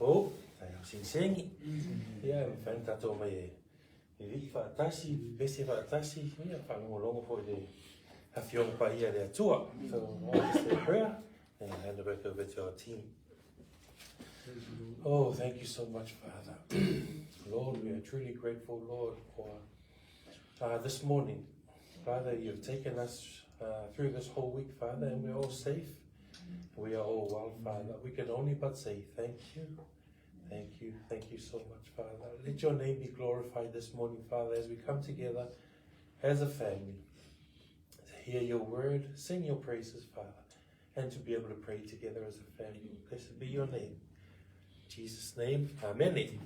Fo, sing sing. Yeah, fan tato mai. Ili whaatasi, bese whaatasi, ia whanongolongo po i hawhiong pa ia le atua. So I'll just say a prayer and hand it back over to our team. Oh, thank you so much, Father. Lord, we are truly grateful, Lord, for this morning. Father, you've taken us through this whole week, Father, and we're all safe. We are all well, Father. We can only but say thank you. Thank you so much, Father. Let your name be glorified this morning, Father, as we come together as a family to hear your word, sing your praises, Father, and to be able to pray together as a family. Blessed be your name. In Jesus' name, amen.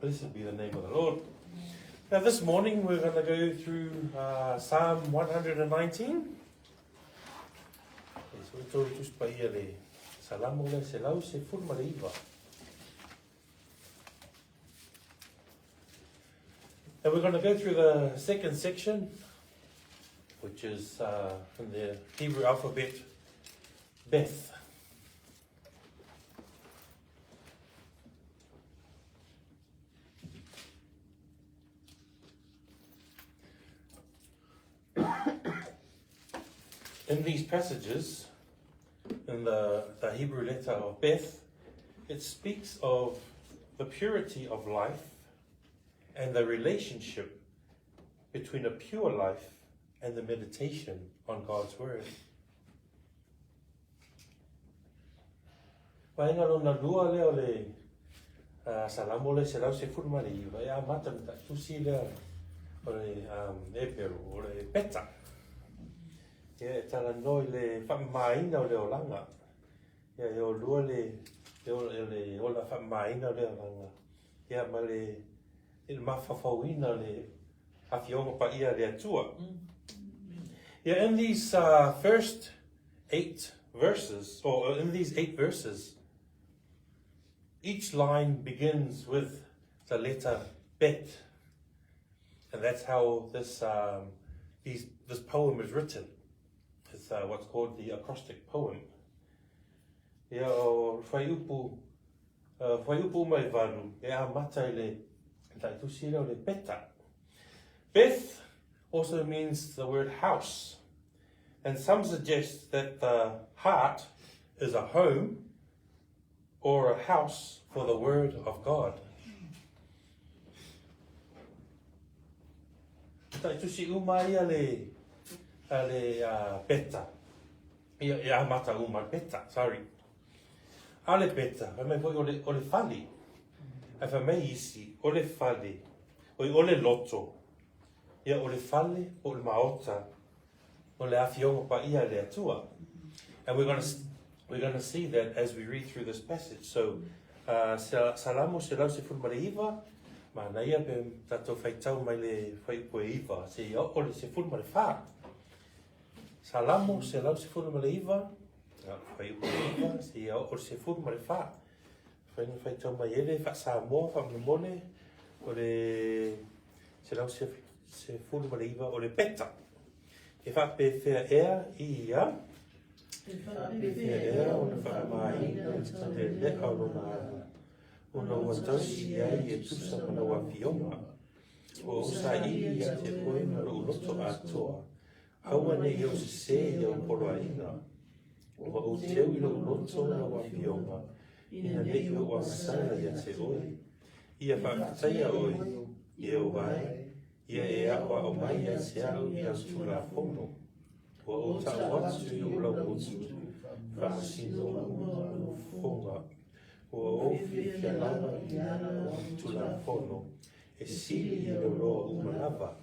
Blessed be the name of the Lord. Now this morning we're going to go through Psalm 119. And we're going to go through the second section, which is in the Hebrew alphabet, Beth. In these passages, in the Hebrew letter of Beth, it speaks of the purity of life and the relationship between a pure life and the meditation on God's Word. Waenga lona lua leo le salamo le se lau se furmari, vai a mata mta tusi leo o le eperu o le peta. Ia tala noi le whamaina o leo langa. Ia o lua le ola whamaina o leo langa. Ia ma le mawhawhauina le hawhionga pa ia le atua. Yeah, in these first 8 verses, or in these 8 verses, each line begins with the letter Bet. And that's how this poem is written. It's what's called the acrostic poem. Ia o whaiupu mai waru, ea mata le taitusi le Beta. Beth also means the word house. And some suggest that the heart is a home or a house for the Word of God. Tai tusi umai ale peta. Ia mata umai peta, sorry. Ale peta, me foi ole fali. Fa me isi, ole fali. Ole loto. Ia ole fali, ole maota. Ole afiongo pa ia le atua. And we're going to see that as we read through this passage. So, salamo se lau se fulmare iwa, ma na ia pe tato whaitau mai le whaipue iwa, se ia ole se fulmare wha. Salamo se lau se fulmare iwa, whaipue iwa, se ia ole se fulmare wha. Whaitau mai ele, wha Samoa, wha mnemone, ole se lau se fulmare iwa, ole peta. E wha pe whea ea i ia, ona whaamaina te leka o lona ala. Ona ua tausi ai e tusa mana wa fionga. O usa i a te koe na ro uloto atoa. Haua ne iau se iau poro aina. Ua o teu i ro uloto na wa fionga. Ina ne iau wa sana ia te oi. Ia whaakataia oi. Ia o ai. Ia e awa o mai a se au i au tula fono. Ua o ta watu i ulau utu. Whaasino ua fonga. Ua ofi kia lava i ana o tula fono. E sili i roa umalava.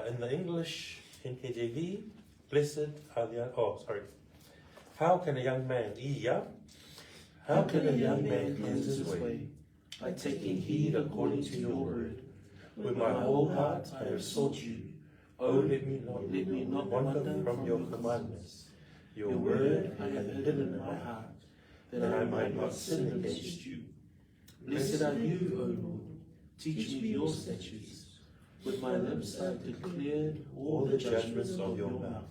In the English, in KJV, blessed are the... Oh, sorry. How can a young man... How can a young man cleanse his way? By taking heed according to your word. With my whole heart I have sought you. Oh, let me not wander from your commandments. Your word I have hidden in my heart, that I might not sin against you. Blessed are you, O Lord. Teach me your statutes. With my lips I have declared all the judgments of your mouth.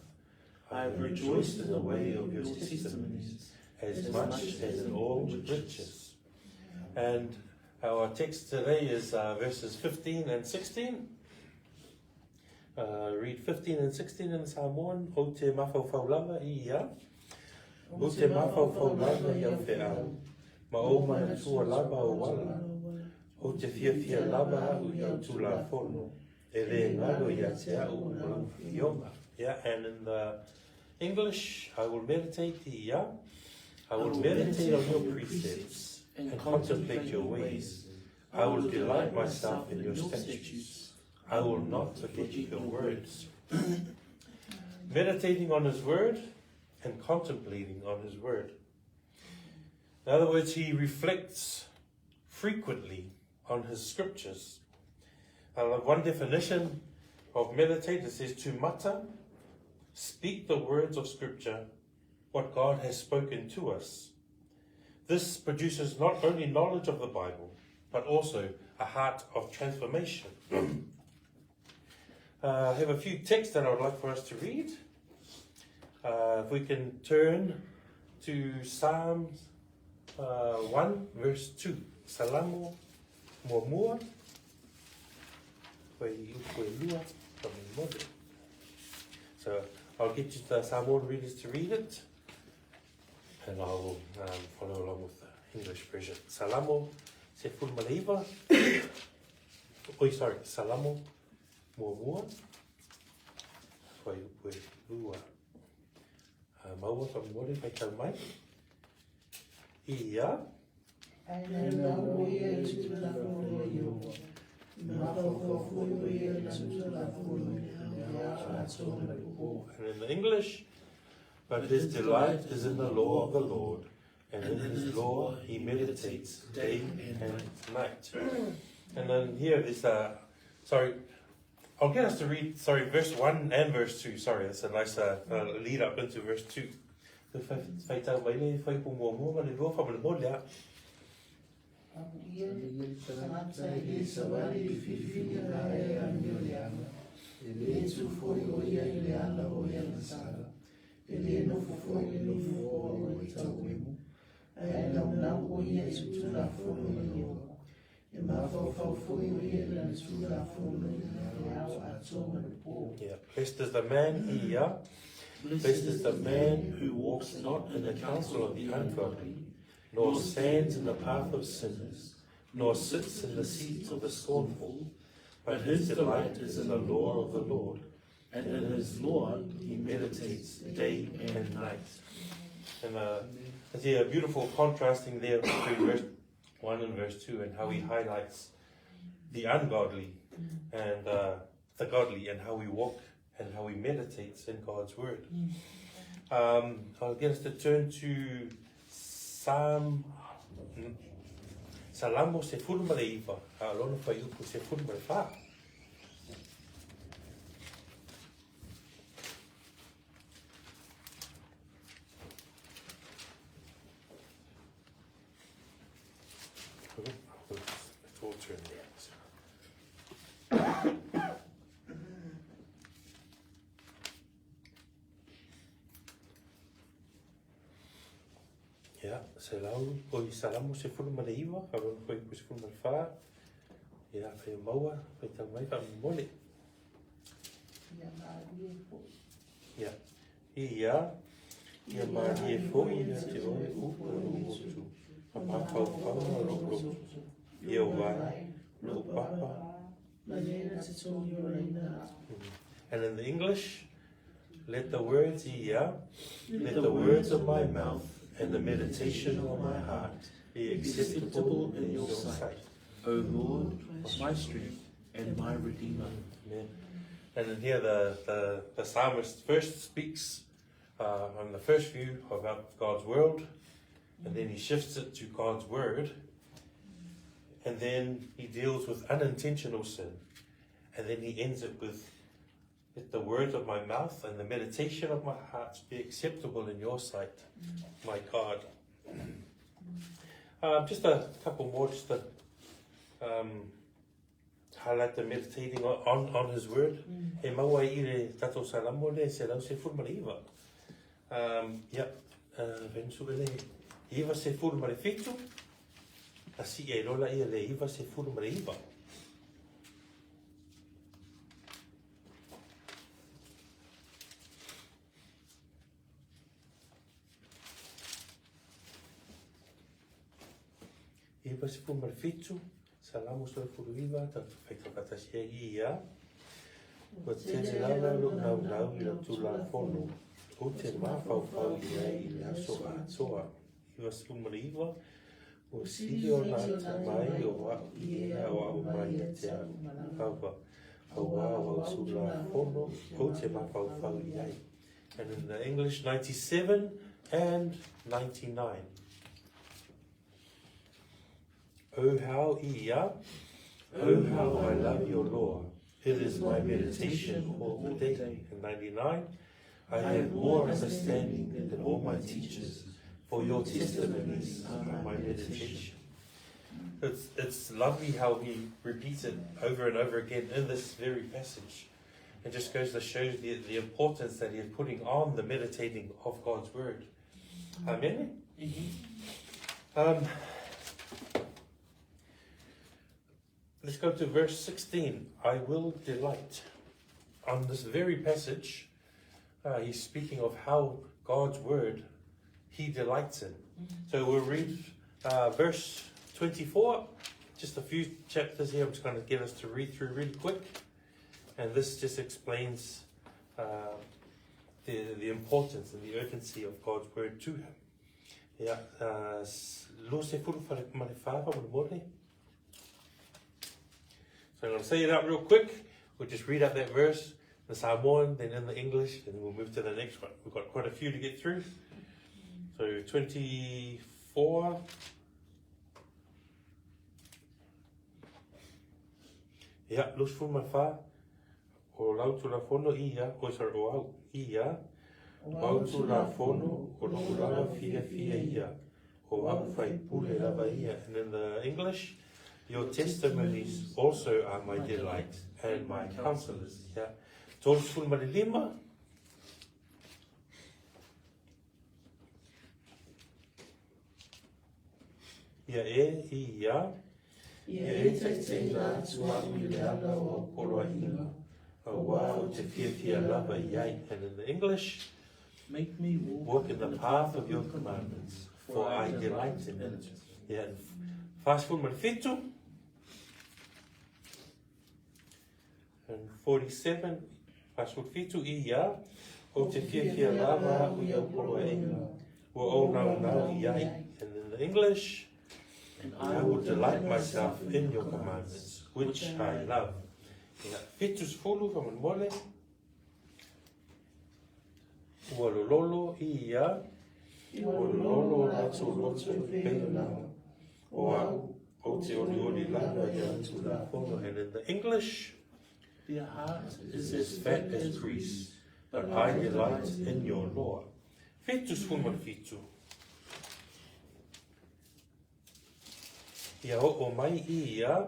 I have rejoiced in the way of your testimonies, as much as in all riches. And our text today is verses 15 and 16. Read 15 and 16 in Samoan. O te mawhauwhau lava I ia. O te mawhauwhau lava I au wheau. Ma o mana tua lava o wala. O te whiawhia lava au I au tula fono. E re ngaro I a te au ulau whionga. Yeah, and in the English, I will meditate I ia. I will meditate on your precepts and contemplate your ways. I will delight myself in your statutes. I will not forget your words. Meditating on his word and contemplating on his word. In other words, he reflects frequently on his scriptures. One definition of meditate, it says to mutter, speak the words of scripture, what God has spoken to us. This produces not only knowledge of the Bible, but also a heart of transformation. I have a few texts that I would like for us to read. If we can turn to Psalms 1 verse 2. Salamo Mormua. So I'll get you the Samoan readers to read it, and I'll follow along with the English version. Salamo se fulmaliva. Sorry, Salamo Mormua. Foi lua. Maua from Mori by Kalmai. Ia. And in the English, but his delight is in the law of the Lord, and in his law he meditates day and night. And then here is I'll get us to read, verse 1 and verse 2. Sorry, that's a nice lead up into verse 2. Yeah. Blessed is the man, blessed is the man who walks not in the counsel of the ungodly, nor stands in the path of sinners, nor sits in the seat of the scornful, but his delight is in the law of the Lord, and in his law he meditates day and night. And I see a beautiful contrasting there between verse 1 and verse 2, and how he highlights the ungodly and the godly, and how we walk and how we meditate in God's word. I'll get us to turn to Salamo se fulma le iwa, alona whai upu se fulma le wha. It's all turned around. Ja, se lau o I salamo se fulma le iwa, alona whai upu se fulma le wha. Ja, whai maua, whai tau mai wha mole. Ja, ia marie foi ia te oi upa utu. A pau pau a roko. Ia vai, no papa. And in the English, let the words of my mouth and the meditation of my heart be acceptable in your sight, O Lord, my strength and my Redeemer. Amen. And in here the psalmist first speaks on the first view about God's world, and then he shifts it to God's word, and then he deals with unintentional sin, and then he ends it with, let the words of my mouth and the meditation of my heart be acceptable in your sight, my God. Just a couple more, just to highlight the meditating on his word. He maua I re tato salamo le se lau se fulma le iwa. Vensu le iwa se fulma le fitu, a si e rola I le iwa se fulma le iwa. Iwa se fulma le fitu, salamo se fulma le iwa, tatu whaikakata si e ia. Wa te te lawa lo nau I la tula fono. O te mawhau I le aso a toa. Iwa se fulma le iwa. O sili o nā ta mai o wau I ea o au mai a te awa. Hawa o sula fono. O te mawhau I. And in the English, 97 and 99. Oh how oh how I love your law. It is my meditation all the day. And 99, I have more understanding than all my teachers, for your testimonies are my meditation. It's lovely how he repeats it over and over again in this very passage. It just goes to show the importance that he is putting on the meditating of God's word. Amen? Let's go to verse 16. I will delight. On this very passage, he's speaking of how God's word he delights in. So we'll read verse 24, just a few chapters here. I'm just going to get us to read through really quick. And this just explains the importance and the urgency of God's word to him. Yeah. So I'm going to say it out real quick. We'll just read out that verse, the Samoan, then in the English, and we'll move to the next one. We've got quite a few to get through. So 24. Ja, los fuma fa. O lautu la fono ia, o sorry, o au ia. Lautu la fono, o lava fia ia. O au fai pule lava ia. And in the English, your testimonies also are my delight and my counselors. Yeah. Todos fulma le lima. Ia e ia. Ia e te ngā tua ui le ala o koroa inga. A wā o te fia lava iai. And in the English, Make me walk in the path of your commandments, for I delight in it. Yeah. Fast forward fitu. And 47, fast forward fitu ia. O te fia lava ui au koroa inga. Wa o nau iai. And in the English, and I will delight myself in your commandments, which I love. Yeah. Fitus fulu from mole. Ua lololo ia. Ua lololo atu lotu peina. O te oli lava ia tu la fono. And in the English, their heart is as fat as grease, but I delight in your law. Fitus fulu fitu. Ia o mai ia.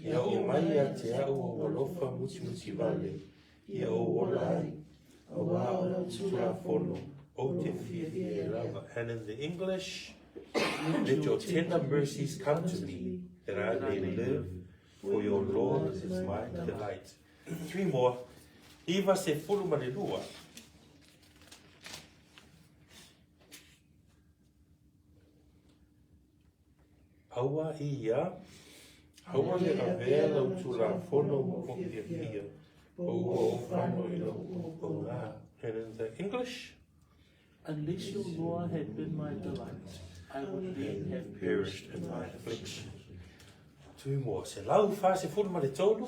Ia o mai a te au o walofa muti vale. Ia o olai. O wā o tura fono. O te fia lava. And in the English, let your tender mercies come to me, that I may live, for your Lord is my delight. 3 more. Iwa se fulu malelua. Aua ia. Aua le avea lau tura fono o fia. O whano I o ngā. And in the English, unless your law had been my delight, I would then have perished in my affliction. 2 more. Se lau wha se fulu male tolu.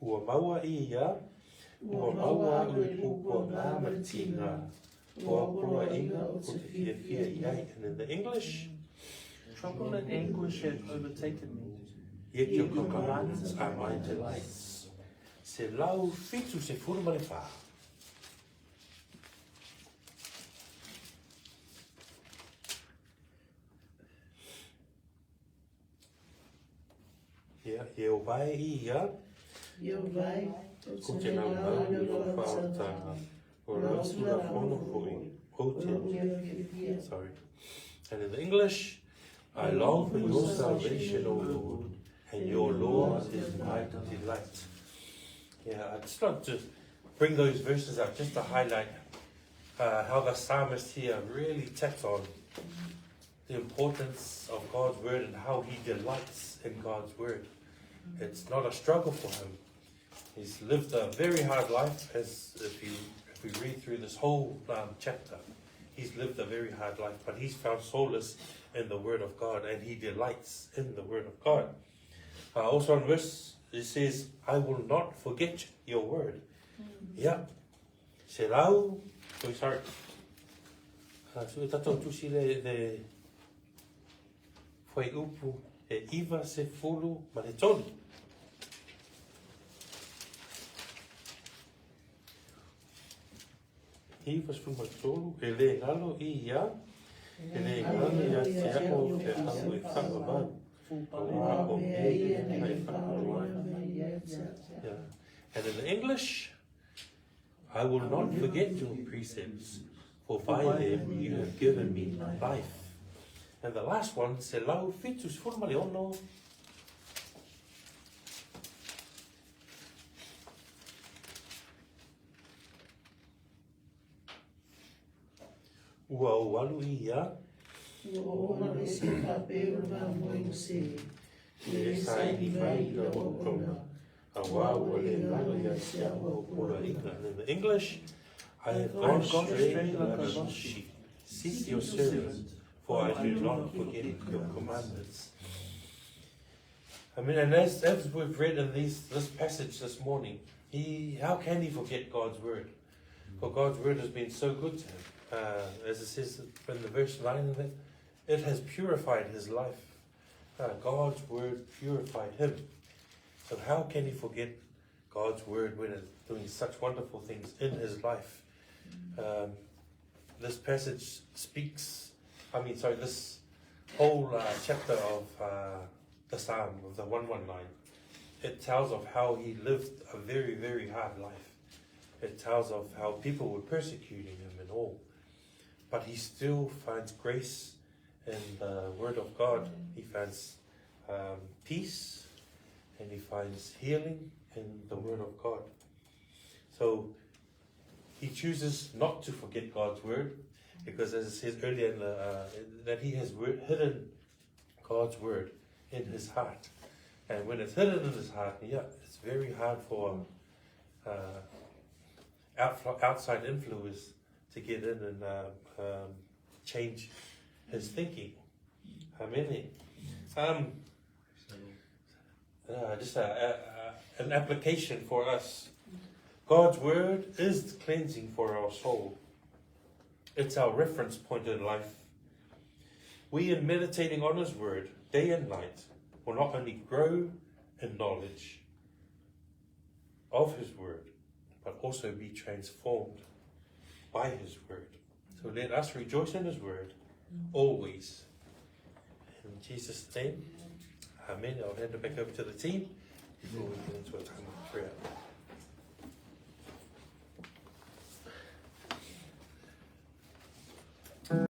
Ua maua ia. Ua maua ui pukua ngā maritina. Ua koroa inga o te fia iai. And in the English, trouble and anguish had overtaken me. yet your commandments are my delights. Se lau fitu se fulu male wha. Ia o vai ia. Ia vai, Ko te nau nau i o whaotanga. O rautu la whono hui. O te. Sorry. And in the English, I long for your salvation, O Lord, and your law is my delight. Yeah, I just like to bring those verses out just to highlight how the psalmist here really taps on the importance of God's word and how he delights in God's word. It's not a struggle for him. He's lived a very hard life, as if we read through this whole chapter. He's lived a very hard life, but he's found solace in the word of God, and he delights in the word of God. Also in verse, it says, I will not forget your word. Yeah. Se lau, sorry. So e tatou tusi le foi upu e iwa se fulu ma le tonu. Iwa se fulu ma le tonu, e le ngalo I ia, e le ngalo ia te ako te au e whakawau. And in English, I will not forget your precepts, for by them you have given me life. And the last one, se lau fitus formale ono. Ua o walu ia. Ua le se papeo na moe se. Le sai ni mai la okona. A wā ua le ngalo ia se awa pura ika. And in the English, I have gone astray like a lost sheep. Seek your servant, for I do not forget your commandments. I mean, and as we've read in this passage this morning, how can he forget God's word? For God's word has been so good to him. As it says in the verse 9 of it, it has purified his life. God's word purified him. So how can he forget God's word when it's doing such wonderful things in his life? This passage this whole chapter of the Psalm, of the 119, it tells of how he lived a very, very hard life. it tells of how people were persecuting him and all. But he still finds grace in the Word of God. He finds peace, and he finds healing in the Word of God. So he chooses not to forget God's Word, because as it says earlier that he has hidden God's Word in his heart. And when it's hidden in his heart, it's very hard for outside influence to get in and change his thinking. Amen. Just an application for us. God's Word is cleansing for our soul. It's our reference point in life. We, in meditating on His Word day and night, will not only grow in knowledge of His Word, but also be transformed by His Word. So let us rejoice in His Word always. In Jesus' name, amen. I'll hand it back over to the team before we